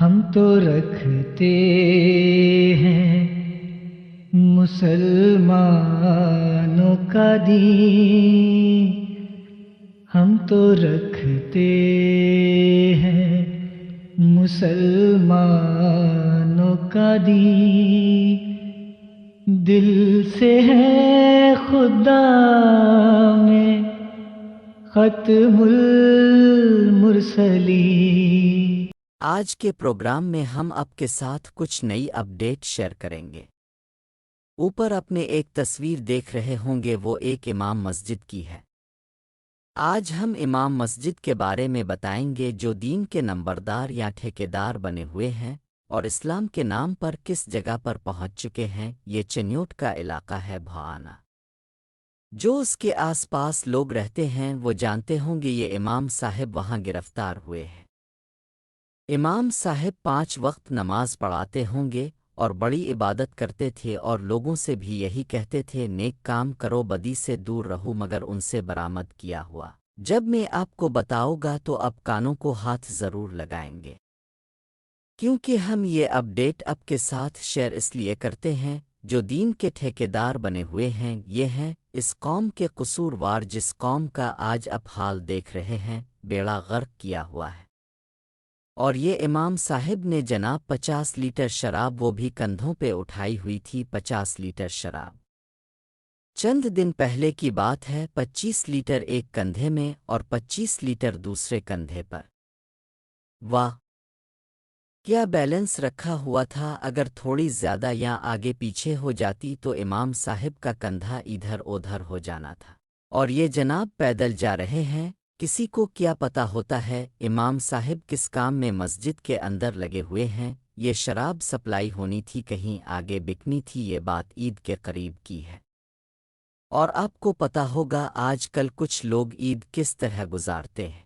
ہم تو رکھتے ہیں مسلمانوں کا دین، ہم تو رکھتے ہیں مسلمانوں کا دین، دل سے ہے خدا میں ختم المرسلین۔ آج کے پروگرام میں ہم آپ کے ساتھ کچھ نئی اپڈیٹ شیئر کریں گے۔ اوپر اپنے ایک تصویر دیکھ رہے ہوں گے، وہ ایک امام مسجد کی ہے۔ آج ہم امام مسجد کے بارے میں بتائیں گے جو دین کے نمبردار یا ٹھیکیدار بنے ہوئے ہیں اور اسلام کے نام پر کس جگہ پر پہنچ چکے ہیں۔ یہ چنیوٹ کا علاقہ ہے بھوانا۔ جو اس کے آس پاس لوگ رہتے ہیں وہ جانتے ہوں گے یہ امام صاحب وہاں گرفتار ہوئے ہیں۔ امام صاحب 5 وقت نماز پڑھاتے ہوں گے اور بڑی عبادت کرتے تھے اور لوگوں سے بھی یہی کہتے تھے نیک کام کرو، بدی سے دور رہو، مگر ان سے برآمد کیا ہوا جب میں آپ کو بتاؤں گا تو اب کانوں کو ہاتھ ضرور لگائیں گے، کیونکہ ہم یہ اپڈیٹ آپ کے ساتھ شیئر اس لیے کرتے ہیں جو دین کے ٹھیکیدار بنے ہوئے ہیں یہ ہیں اس قوم کے قصوروار، جس قوم کا آج آپ حال دیکھ رہے ہیں، بیڑا غرق کیا ہوا ہے۔ اور یہ امام صاحب نے جناب 50 لیٹر شراب، وہ بھی کندھوں پہ اٹھائی ہوئی تھی 50 لیٹر شراب۔ چند دن پہلے کی بات ہے، 25 لیٹر ایک کندھے میں اور 25 لیٹر دوسرے کندھے پر۔ واہ، کیا بیلنس رکھا ہوا تھا! اگر تھوڑی زیادہ یا آگے پیچھے ہو جاتی تو امام صاحب کا کندھا ادھر ادھر ہو جانا تھا۔ اور یہ جناب پیدل جا رہے ہیں، کسی کو کیا پتا ہوتا ہے امام صاحب کس کام میں مسجد کے اندر لگے ہوئے ہیں۔ یہ شراب سپلائی ہونی تھی، کہیں آگے بکنی تھی، یہ بات عید کے قریب کی ہے۔ اور آپ کو پتا ہوگا آج کل کچھ لوگ عید کس طرح گزارتے ہیں۔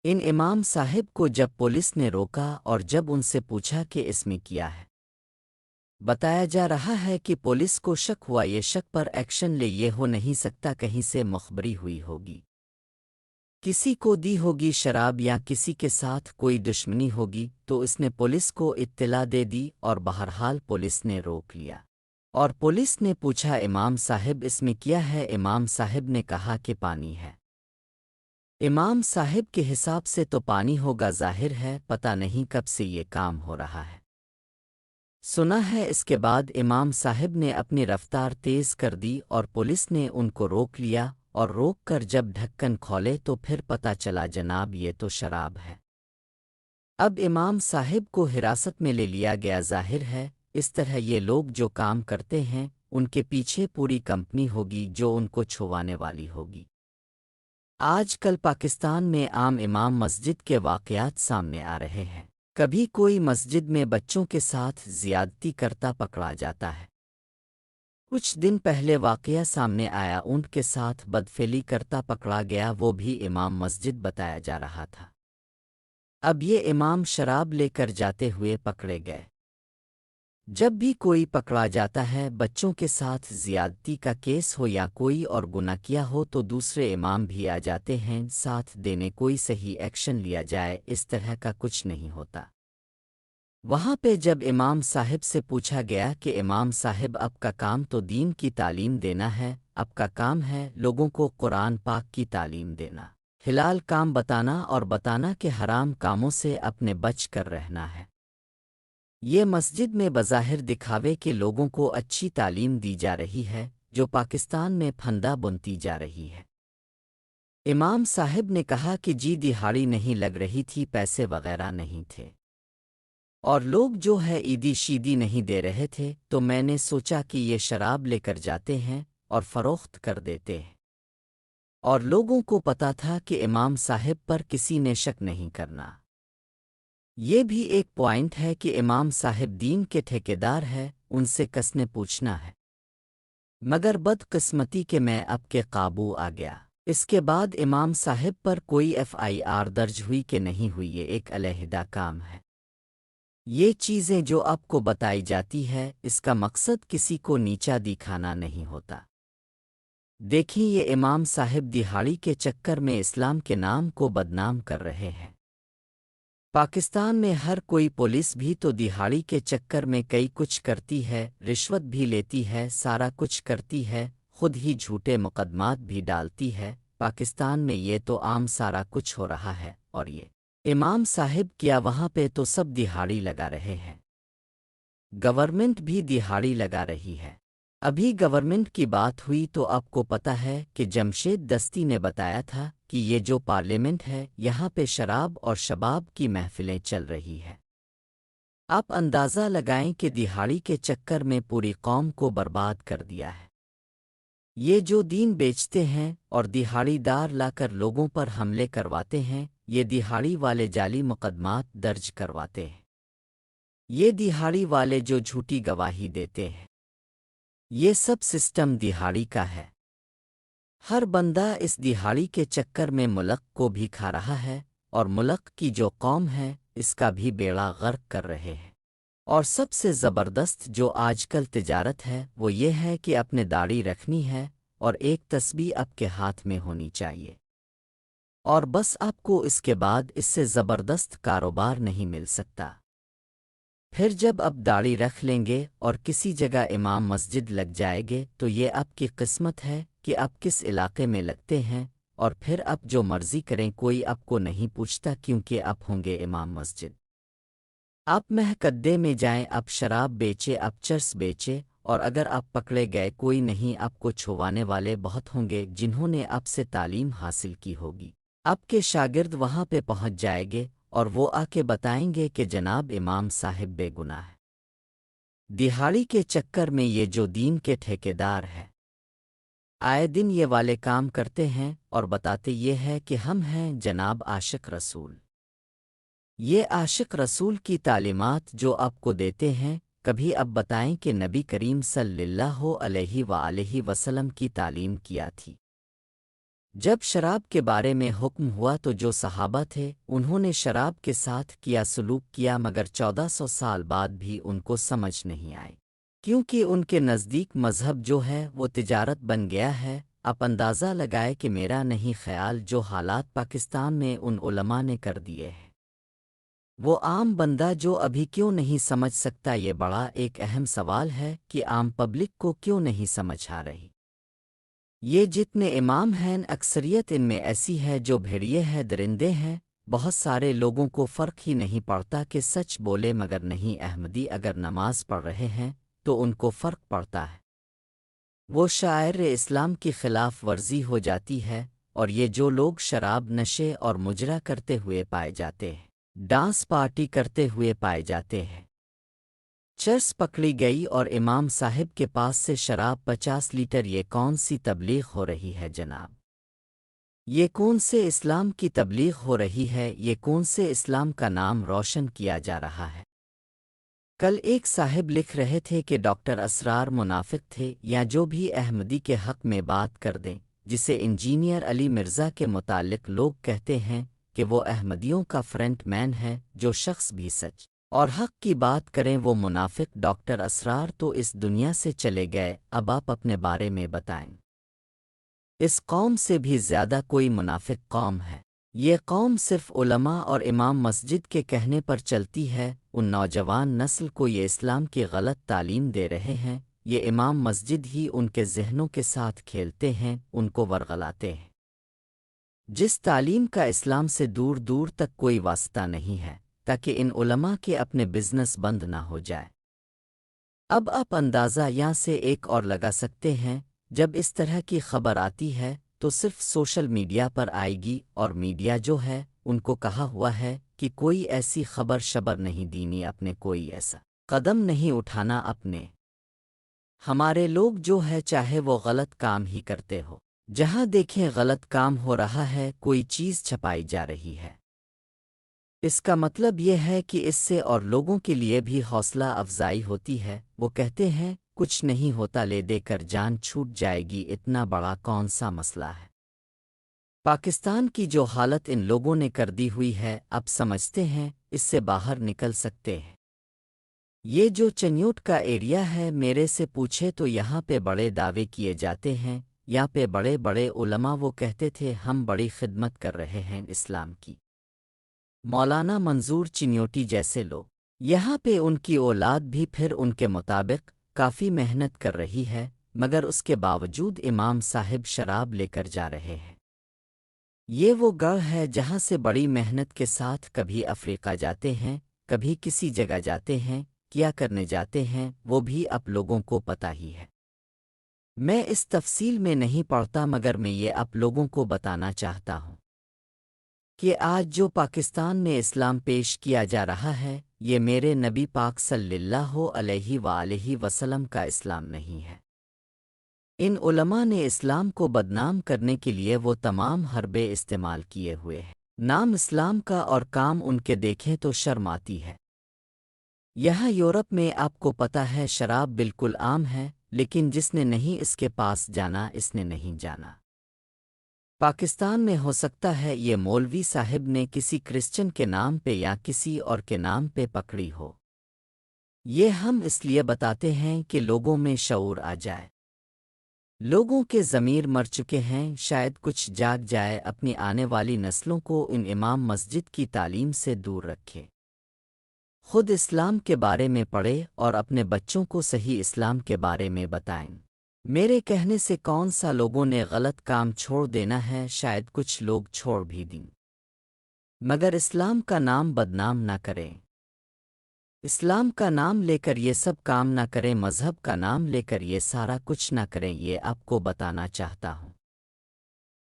ان امام صاحب کو جب پولیس نے روکا اور جب ان سے پوچھا کہ اس میں کیا ہے، بتایا جا رہا ہے کہ پولیس کو شک ہوا، یہ شک پر ایکشن لے، یہ ہو نہیں سکتا کہیں سے مخبری ہوئی ہوگی، کسی کو دی ہوگی شراب یا کسی کے ساتھ کوئی دشمنی ہوگی تو اس نے پولیس کو اطلاع دے دی اور بہرحال پولیس نے روک لیا۔ اور پولیس نے پوچھا امام صاحب اس میں کیا ہے؟ امام صاحب نے کہا کہ پانی ہے۔ امام صاحب کے حساب سے تو پانی ہوگا، ظاہر ہے پتہ نہیں کب سے یہ کام ہو رہا ہے۔ سنا ہے اس کے بعد امام صاحب نے اپنی رفتار تیز کر دی اور پولیس نے ان کو روک لیا، اور روک کر جب ڈھکن کھولے تو پھر پتہ چلا جناب یہ تو شراب ہے۔ اب امام صاحب کو حراست میں لے لیا گیا۔ ظاہر ہے اس طرح یہ لوگ جو کام کرتے ہیں ان کے پیچھے پوری کمپنی ہوگی جو ان کو چھوانے والی ہوگی۔ آج کل پاکستان میں عام امام مسجد کے واقعات سامنے آ رہے ہیں۔ کبھی کوئی مسجد میں بچوں کے ساتھ زیادتی کرتا پکڑا جاتا ہے۔ کچھ دن پہلے واقعہ سامنے آیا، اونٹ کے ساتھ بدفعلی کرتا پکڑا گیا، وہ بھی امام مسجد بتایا جا رہا تھا۔ اب یہ امام شراب لے کر جاتے ہوئے پکڑے گئے۔ جب بھی کوئی پکڑا جاتا ہے بچوں کے ساتھ زیادتی کا کیس ہو یا کوئی اور گناہ کیا ہو تو دوسرے امام بھی آ جاتے ہیں ساتھ دینے، کوئی صحیح ایکشن لیا جائے، اس طرح کا کچھ نہیں ہوتا۔ وہاں پہ جب امام صاحب سے پوچھا گیا کہ امام صاحب آپ کا کام تو دین کی تعلیم دینا ہے، آپ کا کام ہے لوگوں کو قرآن پاک کی تعلیم دینا، حلال کام بتانا اور بتانا کہ حرام کاموں سے اپنے بچ کر رہنا ہے۔ یہ مسجد میں بظاہر دکھاوے کے لوگوں کو اچھی تعلیم دی جا رہی ہے جو پاکستان میں پھندا بنتی جا رہی ہے۔ امام صاحب نے کہا کہ جی دہاڑی نہیں لگ رہی تھی، پیسے وغیرہ نہیں تھے اور لوگ جو ہے عیدی شیدی نہیں دے رہے تھے، تو میں نے سوچا کہ یہ شراب لے کر جاتے ہیں اور فروخت کر دیتے ہیں، اور لوگوں کو پتا تھا کہ امام صاحب پر کسی نے شک نہیں کرنا۔ یہ بھی ایک پوائنٹ ہے کہ امام صاحب دین کے ٹھیکیدار ہے، ان سے کس نے پوچھنا ہے، مگر بدقسمتی کہ میں اب کے قابو آ گیا۔ اس کے بعد امام صاحب پر کوئی FIR درج ہوئی کہ نہیں ہوئی، یہ ایک علیحدہ کام ہے۔ یہ چیزیں جو آپ کو بتائی جاتی ہے اس کا مقصد کسی کو نیچا دکھانا نہیں ہوتا۔ دیکھیں یہ امام صاحب دہاڑی کے چکر میں اسلام کے نام کو بدنام کر رہے ہیں۔ پاکستان میں ہر کوئی پولیس بھی تو دہاڑی کے چکر میں کئی کچھ کرتی ہے، رشوت بھی لیتی ہے، سارا کچھ کرتی ہے، خود ہی جھوٹے مقدمات بھی ڈالتی ہے۔ پاکستان میں یہ تو عام سارا کچھ ہو رہا ہے، اور یہ امام صاحب کیا وہاں پہ تو سب دہاڑی لگا رہے ہیں، گورنمنٹ بھی دہاڑی لگا رہی ہے۔ ابھی گورنمنٹ کی بات ہوئی تو آپ کو پتہ ہے کہ جمشید دستی نے بتایا تھا کہ یہ جو پارلیمنٹ ہے یہاں پہ شراب اور شباب کی محفلیں چل رہی ہے۔ آپ اندازہ لگائیں کہ دہاڑی کے چکر میں پوری قوم کو برباد کر دیا ہے۔ یہ جو دین بیچتے ہیں اور دہاڑی دار لا کر لوگوں پر حملے کرواتے ہیں، یہ دہاڑی والے جعلی مقدمات درج کرواتے ہیں، یہ دہاڑی والے جو جھوٹی گواہی دیتے ہیں، یہ سب سسٹم دہاڑی کا ہے۔ ہر بندہ اس دہاڑی کے چکر میں ملک کو بھی کھا رہا ہے، اور ملک کی جو قوم ہے اس کا بھی بیڑا غرق کر رہے ہیں۔ اور سب سے زبردست جو آج کل تجارت ہے وہ یہ ہے کہ اپنے داڑھی رکھنی ہے اور ایک تسبیح آپ کے ہاتھ میں ہونی چاہیے، اور بس آپ کو اس کے بعد اس سے زبردست کاروبار نہیں مل سکتا۔ پھر جب آپ داڑھی رکھ لیں گے اور کسی جگہ امام مسجد لگ جائے گے تو یہ آپ کی قسمت ہے کہ آپ کس علاقے میں لگتے ہیں، اور پھر آپ جو مرضی کریں کوئی آپ کو نہیں پوچھتا، کیونکہ آپ ہوں گے امام مسجد۔ آپ محکدے میں جائیں، آپ شراب بیچے، آپ چرس بیچے، اور اگر آپ پکڑے گئے کوئی نہیں آپ کو چھوانے والے بہت ہوں گے جنہوں نے آپ سے تعلیم حاصل کی ہوگی۔ آپ کے شاگرد وہاں پہ پہنچ جائیں گے اور وہ آ کے بتائیں گے کہ جناب امام صاحب بے گناہ ہے۔ دہاڑی کے چکر میں یہ جو دین کے ٹھیکیدار ہے آئے دن یہ والے کام کرتے ہیں اور بتاتے یہ ہے کہ ہم ہیں جناب عاشق رسول۔ یہ عاشق رسول کی تعلیمات جو آپ کو دیتے ہیں، کبھی اب بتائیں کہ نبی کریم صلی اللہ علیہ وآلہ وسلم کی تعلیم کیا تھی؟ جب شراب کے بارے میں حکم ہوا تو جو صحابہ تھے انہوں نے شراب کے ساتھ کیا سلوک کیا، مگر 1400 سال بعد بھی ان کو سمجھ نہیں آئی، کیونکہ ان کے نزدیک مذہب جو ہے وہ تجارت بن گیا ہے۔ آپ اندازہ لگائے کہ میرا نہیں خیال جو حالات پاکستان میں ان علماء نے کر دیے ہیں، وہ عام بندہ جو ابھی کیوں نہیں سمجھ سکتا؟ یہ بڑا ایک اہم سوال ہے کہ عام پبلک کو کیوں نہیں سمجھ آ رہی۔ یہ جتنے امام ہیں اکثریت ان میں ایسی ہے جو بھیڑیے ہے، درندے ہیں۔ بہت سارے لوگوں کو فرق ہی نہیں پڑتا کہ سچ بولے مگر نہیں احمدی اگر نماز پڑھ رہے ہیں تو ان کو فرق پڑتا ہے، وہ شاعر اسلام کی خلاف ورزی ہو جاتی ہے۔ اور یہ جو لوگ شراب نشے اور مجرا کرتے ہوئے پائے جاتے ہیں، ڈانس پارٹی کرتے ہوئے پائے جاتے ہیں، چرس پکڑی گئی اور امام صاحب کے پاس سے شراب 50 لیٹر، یہ کون سی تبلیغ ہو رہی ہے جناب؟ یہ کون سے اسلام کی تبلیغ ہو رہی ہے؟ یہ کون سے اسلام کا نام روشن کیا جا رہا ہے؟ کل ایک صاحب لکھ رہے تھے کہ ڈاکٹر اسرار منافق تھے، یا جو بھی احمدی کے حق میں بات کر دیں، جسے انجینئر علی مرزا کے متعلق لوگ کہتے ہیں کہ وہ احمدیوں کا فرنٹ مین ہے، جو شخص بھی سچ اور حق کی بات کریں وہ منافق۔ ڈاکٹر اسرار تو اس دنیا سے چلے گئے، اب آپ اپنے بارے میں بتائیں، اس قوم سے بھی زیادہ کوئی منافق قوم ہے؟ یہ قوم صرف علماء اور امام مسجد کے کہنے پر چلتی ہے۔ ان نوجوان نسل کو یہ اسلام کی غلط تعلیم دے رہے ہیں، یہ امام مسجد ہی ان کے ذہنوں کے ساتھ کھیلتے ہیں، ان کو ورغلاتے ہیں، جس تعلیم کا اسلام سے دور دور تک کوئی واسطہ نہیں ہے، تاکہ ان علماء کے اپنے بزنس بند نہ ہو جائے۔ اب آپ اندازہ یہاں سے ایک اور لگا سکتے ہیں، جب اس طرح کی خبر آتی ہے تو صرف سوشل میڈیا پر آئے گی، اور میڈیا جو ہے ان کو کہا ہوا ہے کہ کوئی ایسی خبر شبر نہیں دینی، اپنے کوئی ایسا قدم نہیں اٹھانا اپنے۔ ہمارے لوگ جو ہے چاہے وہ غلط کام ہی کرتے ہو، جہاں دیکھیں غلط کام ہو رہا ہے، کوئی چیز چھپائی جا رہی ہے، اس کا مطلب یہ ہے کہ اس سے اور لوگوں کے لیے بھی حوصلہ افزائی ہوتی ہے۔ وہ کہتے ہیں کچھ نہیں ہوتا، لے دے کر جان چھوٹ جائے گی، اتنا بڑا کون سا مسئلہ ہے؟ پاکستان کی جو حالت ان لوگوں نے کر دی ہوئی ہے، اب سمجھتے ہیں اس سے باہر نکل سکتے ہیں۔ یہ جو چنیوٹ کا ایریا ہے، میرے سے پوچھے تو یہاں پہ بڑے دعوے کیے جاتے ہیں، یہاں پہ بڑے بڑے علماء وہ کہتے تھے ہم بڑی خدمت کر رہے ہیں اسلام کی۔ مولانا منظور چنیوٹی جیسے لوگ، یہاں پہ ان کی اولاد بھی پھر ان کے مطابق کافی محنت کر رہی ہے، مگر اس کے باوجود امام صاحب شراب لے کر جا رہے ہیں۔ یہ وہ گڑھ ہے جہاں سے بڑی محنت کے ساتھ کبھی افریقہ جاتے ہیں، کبھی کسی جگہ جاتے ہیں، کیا کرنے جاتے ہیں وہ بھی آپ لوگوں کو پتہ ہی ہے۔ میں اس تفصیل میں نہیں پڑھتا، مگر میں یہ آپ لوگوں کو بتانا چاہتا ہوں کہ آج جو پاکستان میں اسلام پیش کیا جا رہا ہے، یہ میرے نبی پاک صلی اللہ علیہ وآلہ وسلم کا اسلام نہیں ہے۔ ان علماء نے اسلام کو بدنام کرنے کے لیے وہ تمام حربے استعمال کیے ہوئے ہیں۔ نام اسلام کا اور کام ان کے دیکھیں تو شرم آتی ہے۔ یہاں یورپ میں آپ کو پتہ ہے شراب بالکل عام ہے، لیکن جس نے نہیں اس کے پاس جانا اس نے نہیں جانا۔ پاکستان میں ہو سکتا ہے یہ مولوی صاحب نے کسی کرسچن کے نام پہ یا کسی اور کے نام پہ پکڑی ہو۔ یہ ہم اس لیے بتاتے ہیں کہ لوگوں میں شعور آ جائے۔ لوگوں کے ضمیر مر چکے ہیں، شاید کچھ جاگ جائے، اپنی آنے والی نسلوں کو ان امام مسجد کی تعلیم سے دور رکھے، خود اسلام کے بارے میں پڑھے اور اپنے بچوں کو صحیح اسلام کے بارے میں بتائیں۔ میرے کہنے سے کون سا لوگوں نے غلط کام چھوڑ دینا ہے، شاید کچھ لوگ چھوڑ بھی دیں، مگر اسلام کا نام بدنام نہ کریں۔ اسلام کا نام لے کر یہ سب کام نہ کریں، مذہب کا نام لے کر یہ سارا کچھ نہ کریں، یہ آپ کو بتانا چاہتا ہوں۔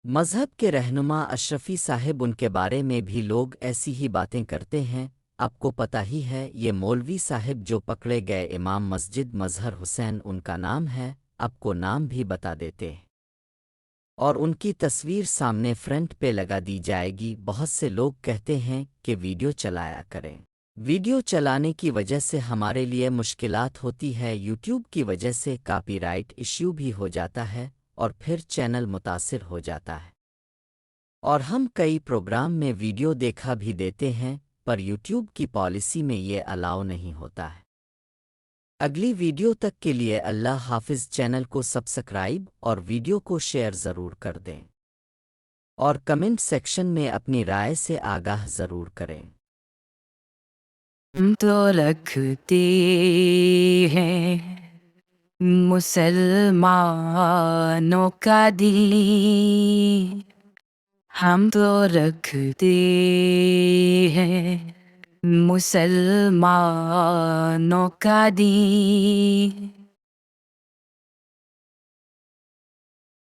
مذہب کے رہنما اشرفی صاحب، ان کے بارے میں بھی لوگ ایسی ہی باتیں کرتے ہیں۔ آپ کو پتہ ہی ہے یہ مولوی صاحب جو پکڑے گئے امام مسجد مظہر حسین ان کا نام ہے، آپ کو نام بھی بتا دیتے ہیں اور ان کی تصویر سامنے فرنٹ پہ لگا دی جائے گی۔ بہت سے لوگ کہتے ہیں کہ ویڈیو چلایا کریں۔ ویڈیو چلانے کی وجہ سے ہمارے لیے مشکلات ہوتی ہے، یوٹیوب کی وجہ سے کاپی رائٹ ایشو بھی ہو جاتا ہے اور پھر چینل متاثر ہو جاتا ہے، اور ہم کئی پروگرام میں ویڈیو دیکھا بھی دیتے ہیں، پر یوٹیوب کی پالیسی میں یہ الاؤ نہیں ہوتا ہے۔ اگلی ویڈیو تک کے لیے اللہ حافظ۔ چینل کو سبسکرائب اور ویڈیو کو شیئر ضرور کر دیں، اور کمنٹ سیکشن میں اپنی رائے سے آگاہ ضرور کریں۔ ہم تو رکھتے ہیں مسلمانوں کا دل، ہم تو رکھتے ہیں مسلمانوں کا دل،